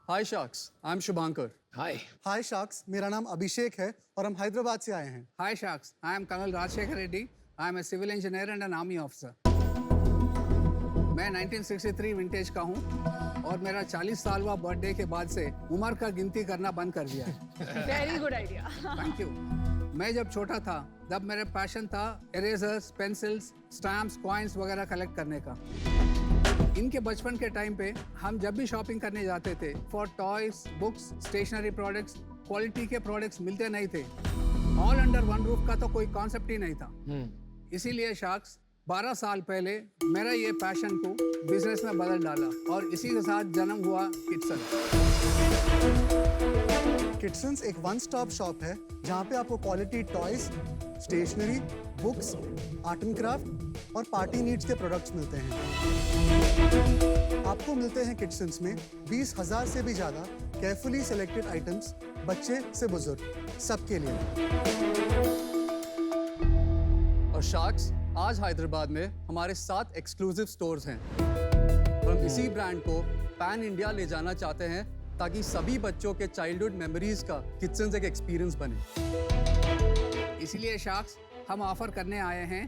Hi sharks, I am Shubhankar. Hi. Hi sharks, मेरा नाम अभिषेक है और हम हैदराबाद से आए हैं। Hi Sharks, I am Colonel Rajshekhar Reddy. I am a civil engineer and an army officer. मैं 1963 विंटेज का हूँ और मेरा 40 साल हुआ बर्थडे के बाद से उम्र का गिनती करना बंद कर दिया है। Very good idea. Thank you. मैं जब छोटा था तब मेरा पैशन था इरेजर्स, पेंसिल्स, स्टैम्प्स, कॉइन्स वगैरह कलेक्ट करने का। इनके बचपन के टाइम पे हम जब भी शॉपिंग करने जाते थे for toys, books, stationery products, quality के प्रोडक्ट्स मिलते नहीं थे। ऑल अंडर वन रूफ का तो कोई कॉन्सेप्ट ही नहीं था। इसीलिए शार्क्स 12 साल पहले मेरा ये पैशन को बिजनेस में बदल डाला और इसी के साथ जन्म हुआ किटसन। किटसन्स एक वन स्टॉप शॉप है जहाँ पे आपको quality toys, stationery, books, art and craft और पार्टी नीड्स के प्रोडक्ट्स मिलते हैं। आपको मिलते हैं किटसन्स में 20,000 से भी ज़्यादा केयरफुली सिलेक्टेड आइटम्स, बच्चे से बुजुर्ग सबके लिए। और शार्क्स, आज हैदराबाद में हमारे 7 एक्सक्लूसिव स्टोर्स हैं और हम इसी ब्रांड को पैन इंडिया ले जाना चाहते हैं ताकि सभी बच्चों के चाइल्डहुड मेमोरीज का किचन एक एक्सपीरियंस बने। इसीलिए शार्क्स हम ऑफर करने आए हैं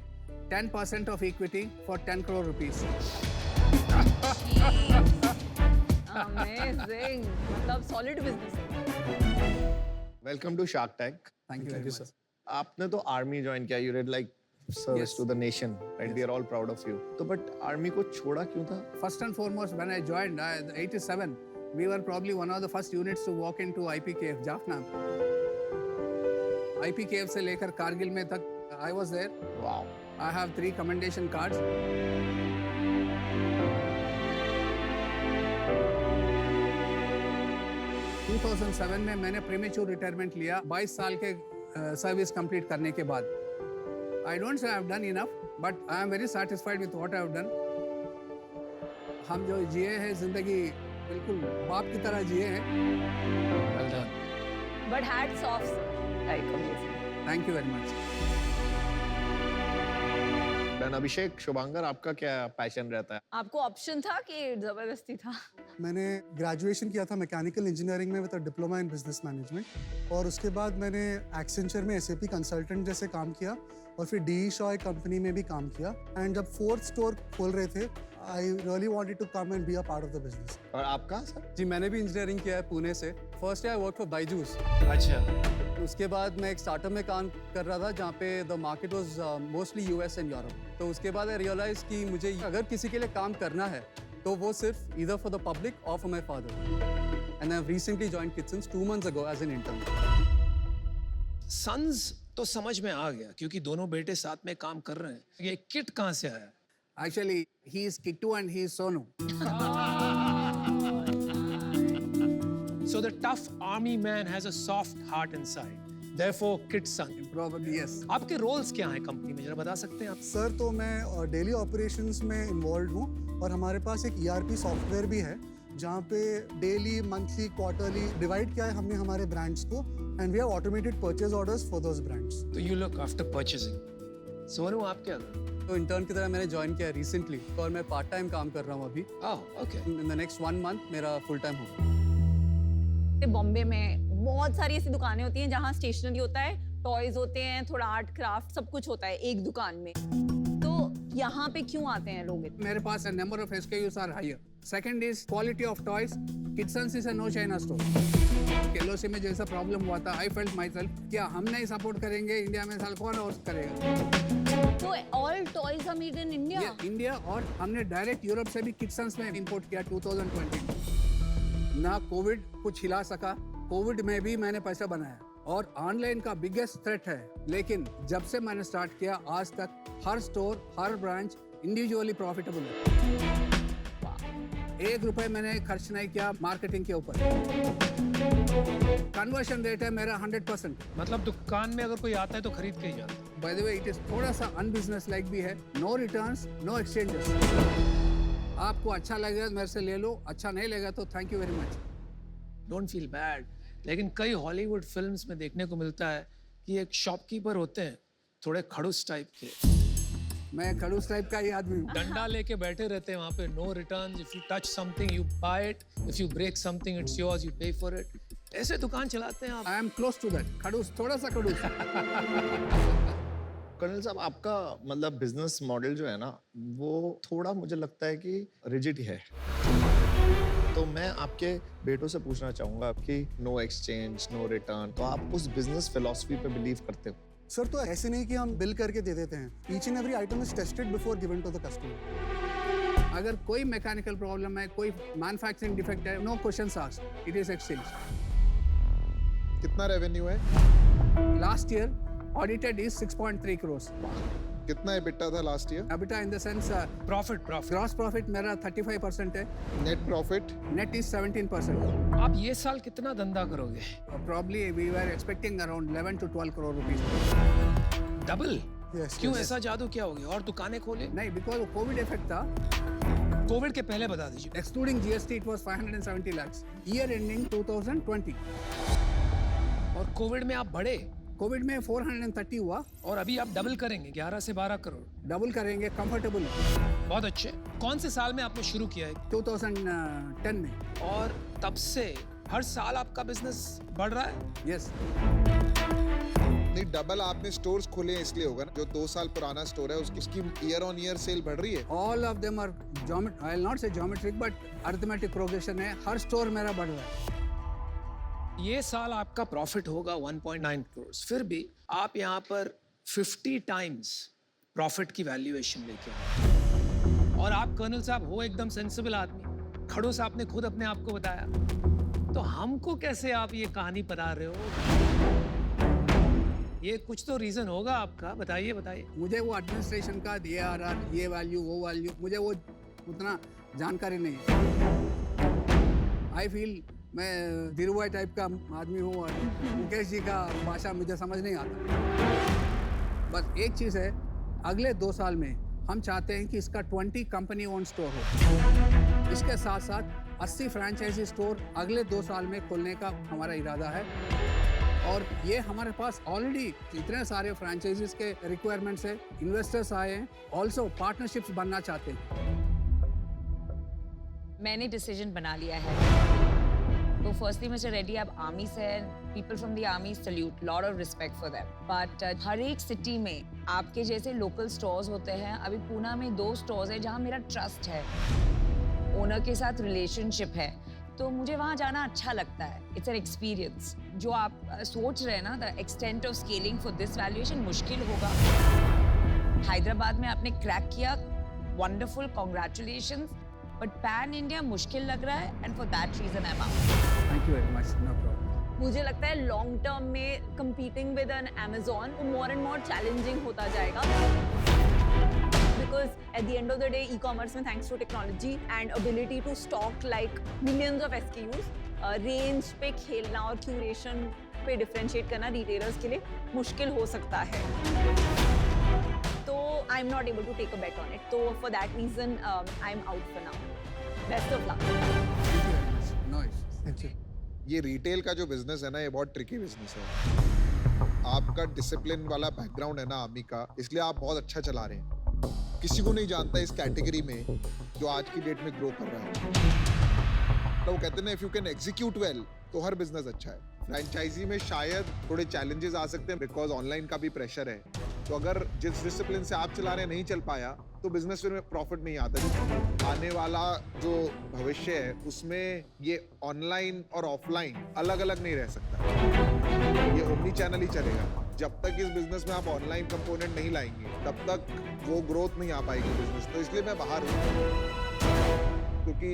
10% of equity for 10 crore rupees. Amazing, मतलब सॉलिड बिजनेस है। Welcome to Shark Tank. Thank you sir. आपने तो आर्मी ज्वाइन किया, you did like service Yes. To the nation, right? We are all proud of you. तो but army को छोड़ा क्यों था? First and foremost, when I joined, 87, we were probably one of the first units to walk into IPKF, Jaffna. IPKF से लेकर कारगिल में तक I was there. Wow. I have 3 commendation cards. – 2007 में मैंने प्रीमेच्योर रिटायरमेंट लिया 22 साल के सर्विस कंप्लीट करने के बाद। I don't say I've done enough, but I am very satisfied with what I've done. हम जो जिए हैं जिंदगी बिल्कुल बाप की तरह जिए हैं। Well done. But hats off sir, like amazing. Thank you very much. Done. Abhishek, Shubhankar, आपका क्या पैशन रहता है? आपको ऑप्शन था कि जबरदस्ती था? मैंने ग्रेजुएशन किया था मैकेनिकल इंजीनियरिंग में with a diploma in business management और उसके बाद मैंने एक्सेंचर में एसएपी कंसल्टेंट जैसे काम किया और फिर डी शॉय कंपनी में भी काम किया। एंड जब 4th स्टोर खोल रहे थे I really wanted to come and be a part of the business. और आपका सर? जी, मैंने भी इंजीनियरिंग किया है पुणे से। First I work for Byju's. अच्छा। उसके बाद मैं एक स्टार्टअप में काम कर रहा था जहाँ पे the market was mostly US and Europe. तो उसके बाद आई रियलाइज कि मुझे अगर किसी के लिए काम करना है तो वो सिर्फ ईदर फॉर द पब्लिक और for my father. And I have recently joined kitchens 2 months ago as an intern. Sons तो समझ में आ गया क्योंकि दोनों बेटे साथ में काम कर रहे हैं। ये किट कहाँ से आया? Actually, he is Kittu and he is Sonu. So the tough army man has a soft heart inside. Therefore, kid son. Probably yes. आपके रोल्स क्या हैं कंपनी में, जरा बता सकते हैं आप? सर, तो मैं डेली ऑपरेशंस में इन्वॉल्व हूँ और हमारे पास एक ERP सॉफ्टवेयर भी है जहाँ पे डेली, मंथली, क्वार्टरली डिवाइड किया है हमने हमारे ब्रांड्स को and we have automated purchase orders for those brands. तो you look after purchasing. Sonu, आप क्या कर रहे हैं? तो इंटर्न की तरह मैंने ज्वाइन किया रिसेंटली और मैं पार्ट टाइम काम कर रहा हूँ अभी। Okay. In the next 1 month मेरा फुल टाइम होगा। बॉम्बे में बहुत सारी ऐसी दुकानें होती हैं जहाँ स्टेशनरी होता है, टॉयज होते हैं, थोड़ा आर्ट क्राफ्ट, सब कुछ होता है एक दुकान में। तो यहाँ पे क्यों आते हैं लोग? मेरे पास number of SKUs are higher. Second is quality of toys. Kidsons is a no China store. LOC में जैसा प्रॉब्लम हुआ था, I felt myself क्या हम नहीं सपोर्ट करेंगे इंडिया में, साल कौन और करेगा? तो all toys are made in India? ये इंडिया और हमने डायरेक्ट यूरोप से भी किड्सन्स में इंपोर्ट किया 2020। ना कोविड कुछ हिला सका, कोविड में भी मैंने पैसा बनाया और ऑनलाइन का बिगेस्ट थ्रेट है। लेकिन जब से मैंने स्टार्ट किया आज तक हर स्टोर, हर ब्रांच इंडिविजुअली प्रॉफिटेबल है। 1 रुपए मैंने खर्च नहीं किया मार्केटिंग के ऊपर। कन्वर्शन रेट है मेरा 100%। मतलब दुकान में अगर कोई आता है तो खरीद के ही जाता है। By the way it is थोड़ा सा अनबिजनेस लाइक भी है। No returns, no exchanges. आपको अच्छा लगेगा मेरे से ले लो, अच्छा नहीं लगेगा तो thank you very much. Don't feel bad. लेकिन कई हॉलीवुड फिल्म्स में देखने को मिलता है कि एक शॉपकीपर होते हैं थोड़े खड़ूस टाइप के, मैं खड़ूस टाइप का ही आदमी हूँ। डंडा लेके बैठे रहते हैं वहाँ पे, no return, if you touch something you buy it, if you break something it's yours, you pay for it. ऐसे दुकान चलाते हैं आप। I am close to that, खड़ूस, थोड़ा सा खड़ूस। कर्नल साहब, आपका मतलब बिजनेस मॉडल जो है ना, वो थोड़ा मुझे लगता है कि रिजिड है। तो मैं आपके बेटों से पूछना चाहूंगा कि नो एक्सचेंज, नो रिटर्न, तो आप उस बिजनेस फिलॉसफी पे बिलीव करते हो? सर तो ऐसे नहीं कि हम बिल करके दे देते हैं। Each and every item is tested before given to the customer. अगर कोई मैकेनिकल प्रॉब्लम है, कोई मैन्युफैक्चरिंग डिफेक्ट है, no questions asked, it is exchange. कितना रेवेन्यू है? Last year audited is 6.3 crores। कितना एबिटा था last year? EBITDA in the sense profit gross profit मेरा 35% है, नेट प्रॉफिट? net is 17%। आप ये साल कितना धंधा करोगे? Probably we were expecting around 11 to 12 crore rupees। Double? Yes, क्यों, yes. ऐसा जादू क्या हो गया? और दुकानें खोले? नहीं, because कोविड इफेक्ट था। कोविड के पहले बता दीजिए। Excluding GST it was 570 lakhs। Year ending 2020। और कोविड में आप बढ़े कोविड में 430 हुआ, और अभी आप डबल करेंगे 11 से 12 करोड़। डबल करेंगे कंफर्टेबल। बहुत अच्छे। कौन से साल में आपने शुरू किया है? 2010 में। और तब से हर साल आपका बिजनेस बढ़ रहा है? यस। नहीं, डबल आपने स्टोर्स खोले हैं इसलिए होगा ना। जो 2 साल पुराना स्टोर है उसकी ईयर ऑन ईयर सेल बढ़ रही है। All of them are I will not से ज्योमेट्रिक बट अरिथमेटिक प्रोग्रेशन है। हर स्टोर मेरा बढ़ रहा है। ये साल आपका प्रॉफिट होगा 1.9 करोड़, फिर भी आप यहाँ पर 50 टाइम्स प्रॉफिट की वैल्यूएशन लेके आए। और आप कर्नल साहब हो एकदम सेंसिबल आदमी, खड़ूस आपने खुद अपने आप को बताया, तो हमको कैसे आप ये कहानी बता रहे हो? ये कुछ तो रीजन होगा आपका, बताइए बताइए। मुझे वो एडमिनिस्ट्रेशन का DRR, ये वैल्यू वो वैल्यू, मुझे वो उतना जानकारी नहीं है। आई फील मैं धीरूभाई टाइप का आदमी हूँ और मुकेश जी का भाषा मुझे समझ नहीं आता। बस एक चीज़ है, अगले 2 साल में हम चाहते हैं कि इसका 20 कंपनी ओन स्टोर हो। इसके साथ साथ 80 फ्रेंचाइजी स्टोर अगले 2 साल में खोलने का हमारा इरादा है। और ये हमारे पास ऑलरेडी इतने सारे फ्रेंचाइजीज के रिक्वायरमेंट्स है, इन्वेस्टर्स आए हैं, ऑल्सो पार्टनरशिप्स बनना चाहते हैं। मैंने डिसीजन बना लिया है। तो फर्स्टली मिस्टर रेड्डी आप आर्मी से हैं, people from the army salute, lot of respect for them, but हर एक सिटी में आपके जैसे लोकल स्टोर्स होते हैं। अभी पूना में 2 स्टोर्स हैं जहाँ मेरा ट्रस्ट है, ओनर के साथ रिलेशनशिप है, तो मुझे वहाँ जाना अच्छा लगता है। It's an experience. जो आप सोच रहे हैं ना, the extent of scaling for this valuation मुश्किल होगा। हैदराबाद में आपने क्रैक किया, wonderful, congratulations, but pan India मुश्किल लग रहा है, and for that reason I am out. Thank you very much, no problem. मुझे लगता है लॉन्ग टर्म में कंपीटिंग विद एन Amazon वो मोर एंड मोर चैलेंजिंग होता जाएगा। Because at the end of the day, e-commerce में thanks to technology and ability to stock like millions of SKUs, range पे खेलना और curation पे differentiate करना retailers के लिए मुश्किल हो सकता है। तो I'm not able to take a bet on it. तो for that reason, I'm out for now. Best of luck. Thank you very much. No issues. Thank you. ये रिटेल का जो बिजनेस है ना, ये बहुत ट्रिकी बिजनेस है। आपका डिसिप्लिन वाला बैकग्राउंड है ना आर्मी का, इसलिए आप बहुत अच्छा चला रहे हैं। किसी को नहीं जानता इस कैटेगरी में जो आज की डेट में ग्रो कर रहा है। तो वो कहते हैं ना, if you can execute well तो हर बिजनेस अच्छा है। फ्रेंचाइजी में शायद थोड़े चैलेंजेस आ सकते हैं बिकॉज ऑनलाइन का भी प्रेशर है। तो अगर जिस डिसिप्लिन से आप चला रहे हैं नहीं चल पाया तो बिजनेस में प्रॉफिट नहीं आता। आने वाला जो भविष्य है उसमें ये ऑनलाइन और ऑफलाइन अलग अलग नहीं रह सकता, ये ओमनी चैनल ही चलेगा। जब तक इस बिजनेस में आप ऑनलाइन कंपोनेंट नहीं लाएंगे तब तक वो ग्रोथ नहीं आ पाएगी बिजनेस। तो इसलिए मैं बाहर हूँ, क्योंकि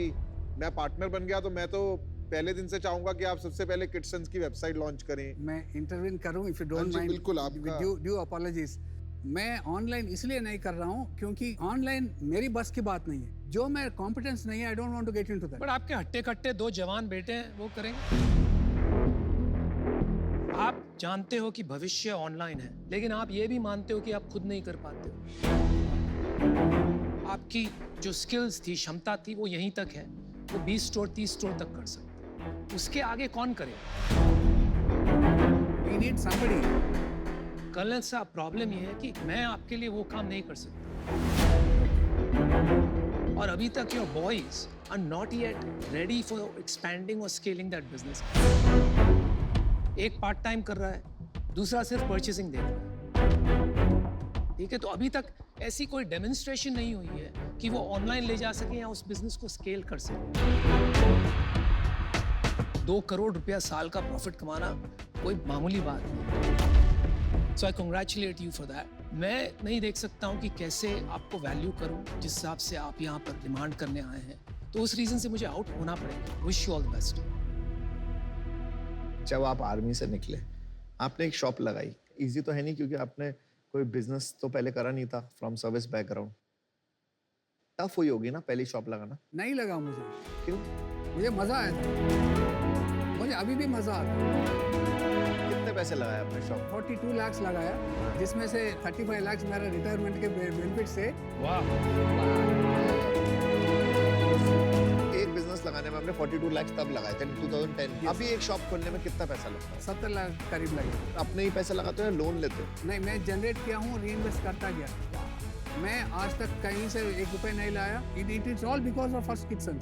मैं पार्टनर बन गया तो मैं तो पहले दिन से चाहूंगा कि आप सबसे पहले किड्संस की वेबसाइट लॉन्च करें। मैं इंटरवीन करूं इफ यू हाँ डोंट जी, माइंड। बिल्कुल, आपका- ड्यू अपॉलजीज। मैं ऑनलाइन इसलिए नहीं कर रहा हूं क्योंकि ऑनलाइन मेरी बस की बात नहीं है। जो मैं कॉम्पिटेंस नहीं है, I don't want to get into that. But आपके हट्टे कट्टे 2 जवान बेटे हैं, वो करेंगे। आप जानते हो कि भविष्य ऑनलाइन है, लेकिन आप ये भी मानते हो कि आप खुद नहीं कर पाते हो। आपकी जो स्किल्स थी, क्षमता थी, वो यहीं तक है। वो 20 स्टोर 30 स्टोर तक कर सकते हैं। उसके आगे कौन करे? We need somebody कर्नल साहब प्रॉब्लम ये है कि मैं आपके लिए वो काम नहीं कर सकता और अभी तक your boys are not yet ready for expanding और स्केलिंग दैट बिजनेस। एक पार्ट टाइम कर रहा है, दूसरा सिर्फ परचेसिंग देख रहा है। ठीक है, तो अभी तक ऐसी कोई डेमोन्स्ट्रेशन नहीं हुई है कि वो ऑनलाइन ले जा सके या उस बिजनेस को स्केल कर सके। 2 करोड़ रुपया साल का प्रॉफिट कमाना कोई मामूली बात नहीं। So I congratulate you for that. मैं नहीं देख सकता हूँ कि कैसे आपको वैल्यू करूँ जिस हिसाब से आप यहाँ पर डिमांड करने आए हैं, तो उस रीजन से मुझे आउट होना पड़ेगा। Wish you all the best. जब आप आर्मी से निकले, आपने एक शॉप लगाई। इजी तो है नहीं क्योंकि आपने कोई बिजनेस तो पहले करा नहीं था फ्रॉम सर्विस बैकग्राउंड। टफ हुई होगी ना पहली शॉप लगाना? नहीं लगा मुझे, क्यों? मुझे मजा आया था, मुझे अभी भी मजा आता है। कितने पैसे लगाए आपने शॉप? 42 लाख लगाया, जिसमें से 35 लाख मेरा रिटायरमेंट के बेनिफिट से। वाह। एक बिजनेस लगाने में आपने 42 लाख तब लगाए थे 2010। अभी एक शॉप खोलने में कितना पैसा लगता है? 70 लाख करीब लगे। अपने ही पैसे लगाते हो या लोन लेते हो? नहीं, मैं जनरेट किया हूँ, रीइन्वेस्ट करता गया। मैं आज तक कहीं से 1 रुपए नहीं लाया। It is all because of first kitchen.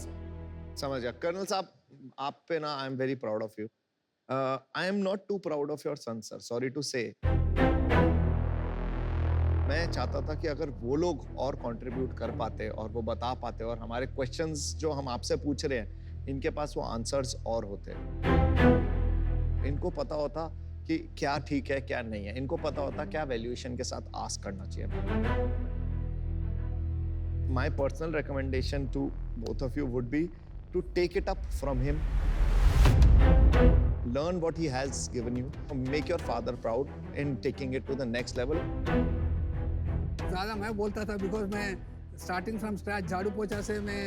समझ गया। कर्नल साहब, आप पे ना I am very proud of you. I am not too proud of your son sir, sorry to say. मैं चाहता था कि अगर वो लोग और कंट्रीब्यूट कर पाते और वो बता पाते और हमारे क्वेश्चंस जो हम आपसे पूछ रहे हैं इनके पास वो आंसर्स और होते, इनको पता होता कि क्या ठीक है क्या नहीं है, इनको पता होता क्या वैल्यूएशन के साथ आस्क करना चाहिए। My personal recommendation to both of you would be to take it up from him. Learn what he has given you. Make your father proud in taking it to the next level. ज़्यादा मैं बोलता था because मैं starting from scratch झाड़ू पोछा से मैं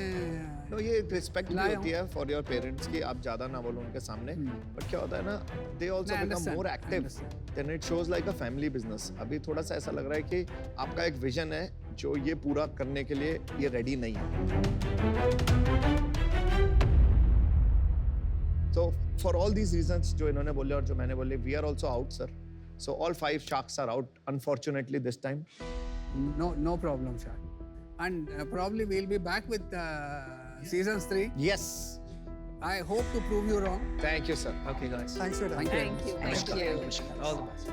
No, ये रिस्पेक्ट भी लाया होती है फॉर योर पेरेंट्स की आप ज्यादा ना बोलो उनके सामने, बट क्या होता है ना, they also become more active, then it shows like a family business. अभी थोड़ा सा ऐसा लग रहा है कि आपका एक विजन है जो ये पूरा करने के लिए ये रेडी नहीं है। So for all these reasons जो इन्होंने बोले और जो मैंने बोले, we are also out, sir. So all 5 sharks are out, unfortunately this time. no problem, sir. And probably we'll be back with seasons 3. Yes. I hope to prove you wrong. Thank you, sir. Okay, guys. Thanks for your time. Thank you. All the best.